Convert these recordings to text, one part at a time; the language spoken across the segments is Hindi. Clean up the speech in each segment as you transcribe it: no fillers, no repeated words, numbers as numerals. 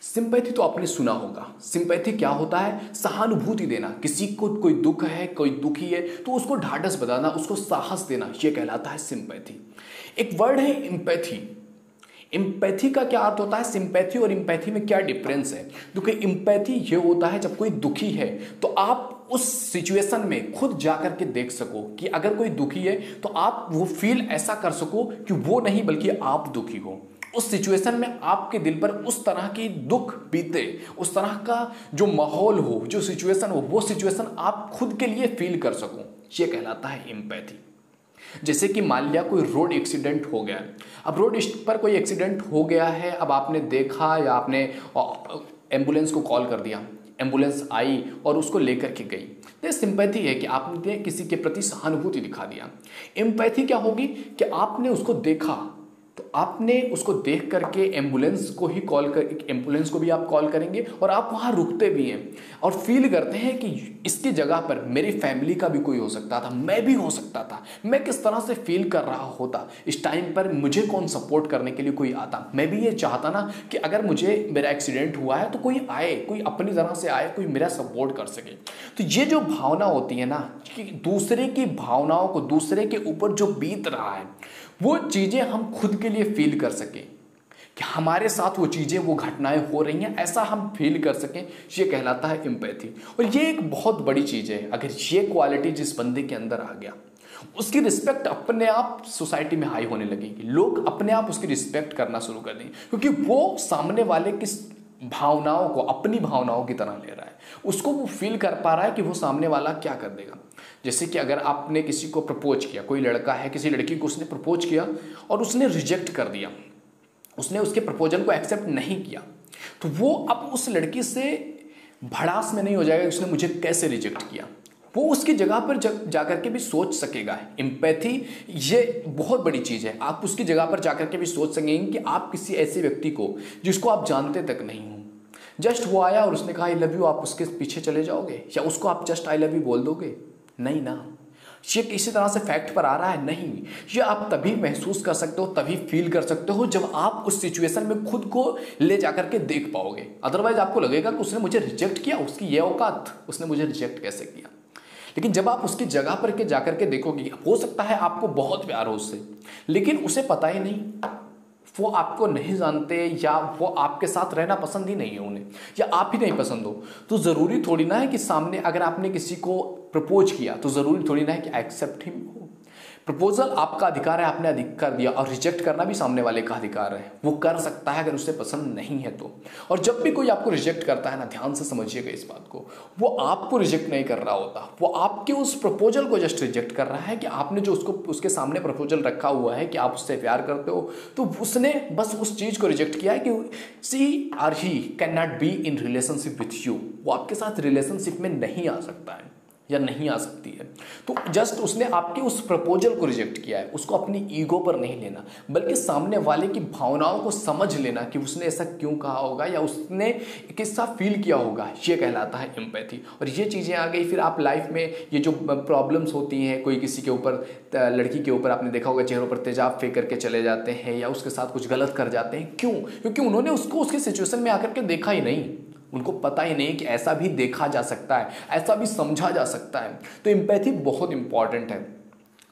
सिंपैथी तो आपने सुना होगा। सिंपैथी क्या होता है? सहानुभूति देना। किसी को कोई दुख है, कोई दुखी है तो उसको ढाढ़स बताना, उसको साहस देना, ये कहलाता है सिंपैथी। एक वर्ड है एम्पैथी। एम्पैथी का क्या अर्थ होता है? सिंपैथी और एम्पैथी में क्या डिफरेंस है? क्योंकि एम्पैथी ये होता है जब कोई दुखी है तो आप उस सिचुएशन में खुद जाकर के देख सको कि अगर कोई दुखी है तो आप वो फील ऐसा कर सको कि वो नहीं बल्कि आप दुखी हो। उस सिचुएशन में आपके दिल पर उस तरह की दुख बीते, उस तरह का जो माहौल हो, जो सिचुएशन हो, वो सिचुएशन आप खुद के लिए फील कर सको, ये कहलाता है एम्पैथी। जैसे कि मान लिया कोई रोड एक्सीडेंट हो गया। अब रोड पर कोई एक्सीडेंट हो गया है, अब आपने देखा या आपने एम्बुलेंस को कॉल कर दिया, एम्बुलेंस आई और उसको लेकर के गई। तो सिंपैथी है कि आपने किसी के प्रति सहानुभूति दिखा दिया। एम्पैथी क्या होगी कि आपने उसको देखा तो आपने उसको देख करके एम्बुलेंस को ही कॉल कर, एम्बुलेंस को भी आप कॉल करेंगे और आप वहाँ रुकते भी हैं और फील करते हैं कि इसकी जगह पर मेरी फैमिली का भी कोई हो सकता था, मैं भी हो सकता था, मैं किस तरह से फील कर रहा होता, इस टाइम पर मुझे कौन सपोर्ट करने के लिए कोई आता। मैं भी ये चाहता ना कि अगर मेरा एक्सीडेंट हुआ है तो कोई आए, कोई अपनी तरह से आए, कोई मेरा सपोर्ट कर सके। तो ये जो भावना होती है ना कि दूसरे की भावनाओं को, दूसरे के ऊपर जो बीत रहा है वो चीज़ें हम खुद के लिए फील कर सकें कि हमारे साथ वो चीज़ें, वो घटनाएं हो रही हैं, ऐसा हम फील कर सकें, ये कहलाता है एम्पैथी। और ये एक बहुत बड़ी चीज़ है। अगर ये क्वालिटी जिस बंदे के अंदर आ गया, उसकी रिस्पेक्ट अपने आप सोसाइटी में हाई होने लगेगी। लोग अपने आप उसकी रिस्पेक्ट करना शुरू कर देंगे क्योंकि वो सामने वाले की भावनाओं को अपनी भावनाओं की तरह ले रहा है। उसको वो फील कर पा रहा है कि वो सामने वाला क्या कर देगा। जैसे कि अगर आपने किसी को प्रपोज किया, कोई लड़का है, किसी लड़की को उसने प्रपोज किया और उसने रिजेक्ट कर दिया, उसने उसके प्रपोजल को एक्सेप्ट नहीं किया, तो वो अब उस लड़की से भड़ास में नहीं हो जाएगा कि उसने मुझे कैसे रिजेक्ट किया। वो उसकी जगह पर जाकर के भी सोच सकेगा। एम्पैथी ये बहुत बड़ी चीज़ है। आप उसकी जगह पर जाकर के भी सोच सकेंगे कि आप किसी ऐसे व्यक्ति को जिसको आप जानते तक नहीं हो, जस्ट वो आया और उसने कहा आई लव यू, आप उसके पीछे चले जाओगे या उसको आप जस्ट आई लव यू बोल दोगे? नहीं ना। ये किसी तरह से फैक्ट पर आ रहा है? नहीं। ये आप तभी महसूस कर सकते हो, तभी फील कर सकते हो जब आप उस सिचुएशन में खुद को ले जाकर के देख पाओगे। अदरवाइज आपको लगेगा कि उसने मुझे रिजेक्ट किया, उसकी ये औकात, उसने मुझे रिजेक्ट कैसे किया। लेकिन जब आप उसकी जगह पर के जाकर के देखोगे, हो सकता है आपको बहुत प्यार हो उससे, लेकिन उसे पता ही नहीं, वो आपको नहीं जानते या वो आपके साथ रहना पसंद ही नहीं है उन्हें, या आप ही नहीं पसंद हो, तो ज़रूरी थोड़ी ना है कि सामने अगर आपने किसी को प्रपोज किया तो ज़रूरी थोड़ी ना है कि एक्सेप्ट ही हो। प्रपोजल आपका अधिकार है, आपने अधिकार दिया, और रिजेक्ट करना भी सामने वाले का अधिकार है। वो कर सकता है अगर उसे पसंद नहीं है तो। और जब भी कोई आपको रिजेक्ट करता है ना, ध्यान से समझिएगा इस बात को, वो आपको रिजेक्ट नहीं कर रहा होता, वो आपके उस प्रपोजल को जस्ट रिजेक्ट कर रहा है कि आपने जो उसके सामने प्रपोजल रखा हुआ है कि आप उससे प्यार करते हो, तो उसने बस उस चीज़ को रिजेक्ट किया है कि सी और he can not be in relationship with you. वो आपके साथ रिलेशनशिप में नहीं आ सकता है या नहीं आ सकती है। तो जस्ट उसने आपके उस प्रपोजल को रिजेक्ट किया है। उसको अपनी ईगो पर नहीं लेना, बल्कि सामने वाले की भावनाओं को समझ लेना कि उसने ऐसा क्यों कहा होगा या उसने कैसा फील किया होगा। ये कहलाता है एम्पैथी। और ये चीज़ें आ गई फिर आप लाइफ में ये जो प्रॉब्लम्स होती हैं, कोई किसी के ऊपर, लड़की के ऊपर आपने देखा होगा चेहरों पर तेजाब फेंक करके चले जाते हैं या उसके साथ कुछ गलत कर जाते हैं। क्यों? क्योंकि उन्होंने उसको उसकी सिचुएशन में आकर के देखा ही नहीं। उनको पता ही नहीं कि ऐसा भी देखा जा सकता है, ऐसा भी समझा जा सकता है। तो एम्पैथी बहुत इंपॉर्टेंट है।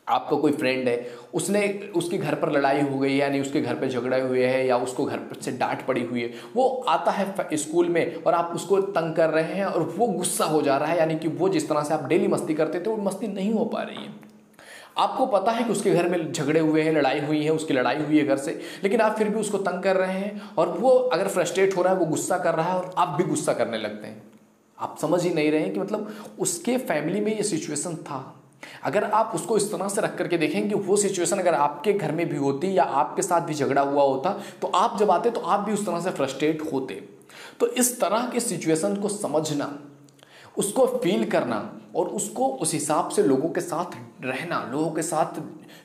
आपका कोई फ्रेंड है, उसके घर पर लड़ाई हो गई है, यानी उसके घर पे झगड़े हुए हैं या उसको घर से डांट पड़ी हुई है, वो आता है स्कूल में और आप उसको तंग कर रहे हैं और वो गुस्सा हो जा रहा है, यानी कि वो जिस तरह से आप डेली मस्ती करते थे वो मस्ती नहीं हो पा रही है। आपको पता है कि उसके घर में झगड़े हुए हैं, लड़ाई हुई है, उसकी लड़ाई हुई है घर से, लेकिन आप फिर भी उसको तंग कर रहे हैं और वो अगर फ्रस्ट्रेट हो रहा है, वो गुस्सा कर रहा है और आप भी गुस्सा करने लगते हैं। आप समझ ही नहीं रहे हैं कि मतलब उसके फैमिली में ये सिचुएशन था। अगर आप उसको इस तरह से रख करके देखें कि वो सिचुएशन अगर आपके घर में भी होती या आपके साथ भी झगड़ा हुआ होता तो आप जब आते तो आप भी उस तरह से फ्रस्ट्रेट होते। तो इस तरह के सिचुएशन को समझना, उसको फील करना और उसको उस हिसाब से लोगों के साथ रहना, लोगों के साथ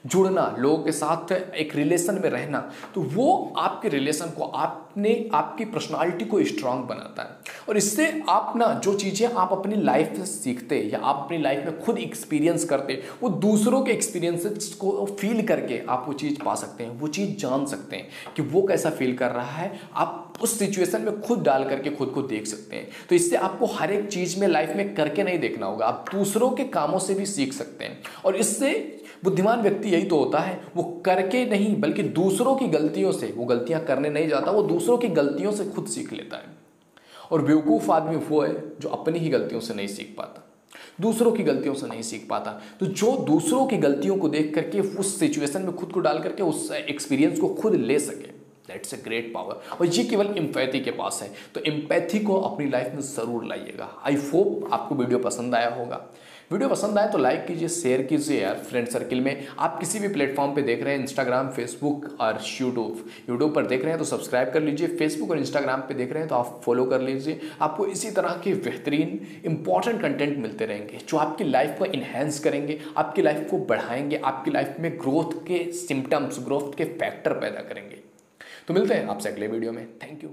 जुड़ना, लोगों के साथ एक रिलेशन में रहना, तो वो आपके रिलेशन को, आपकी पर्सनालिटी को स्ट्रांग बनाता है। और इससे आप ना जो चीज़ें आप अपनी लाइफ से सीखते या आप अपनी लाइफ में खुद एक्सपीरियंस करते, वो दूसरों के एक्सपीरियंसेस को फील करके आप वो चीज़ पा सकते हैं, वो चीज़ जान सकते हैं कि वो कैसा फील कर रहा है। आप उस सिचुएशन में खुद डाल करके खुद को देख सकते हैं। तो इससे आपको हर एक चीज़ में लाइफ में करके नहीं देखना होगा, आप दूसरों के कामों से भी सीख सकते हैं। और इससे बुद्धिमान व्यक्ति यही तो होता है, वो करके नहीं बल्कि दूसरों की गलतियों से, वो गलतियां करने नहीं जाता, वो दूसरों की गलतियों से खुद सीख लेता है। और बेवकूफ़ आदमी वो है जो अपनी ही गलतियों से नहीं सीख पाता, दूसरों की गलतियों से नहीं सीख पाता। तो जो दूसरों की गलतियों को देख करके उस सिचुएशन में खुद को डाल करके उस एक्सपीरियंस को खुद ले सके, दैट्स अ ग्रेट पावर। और ये केवल एम्पैथी के पास है। तो एम्पैथी को अपनी लाइफ में ज़रूर लाइएगा। आई होप आपको वीडियो पसंद आया होगा। वीडियो पसंद आए तो लाइक कीजिए, शेयर कीजिए यार फ्रेंड सर्किल में। आप किसी भी प्लेटफॉर्म पे देख रहे हैं, इंस्टाग्राम, फेसबुक और यूट्यूब पर देख रहे हैं तो सब्सक्राइब कर लीजिए। फेसबुक और इंस्टाग्राम पे देख रहे हैं तो आप फॉलो कर लीजिए। आपको इसी तरह के बेहतरीन इंपॉर्टेंट कंटेंट मिलते रहेंगे जो आपकी लाइफ को इन्हेंस करेंगे, आपकी लाइफ को बढ़ाएंगे, आपकी लाइफ में ग्रोथ के सिम्टम्स, ग्रोथ के फैक्टर पैदा करेंगे। तो मिलते हैं आपसे अगले वीडियो में। Thank you.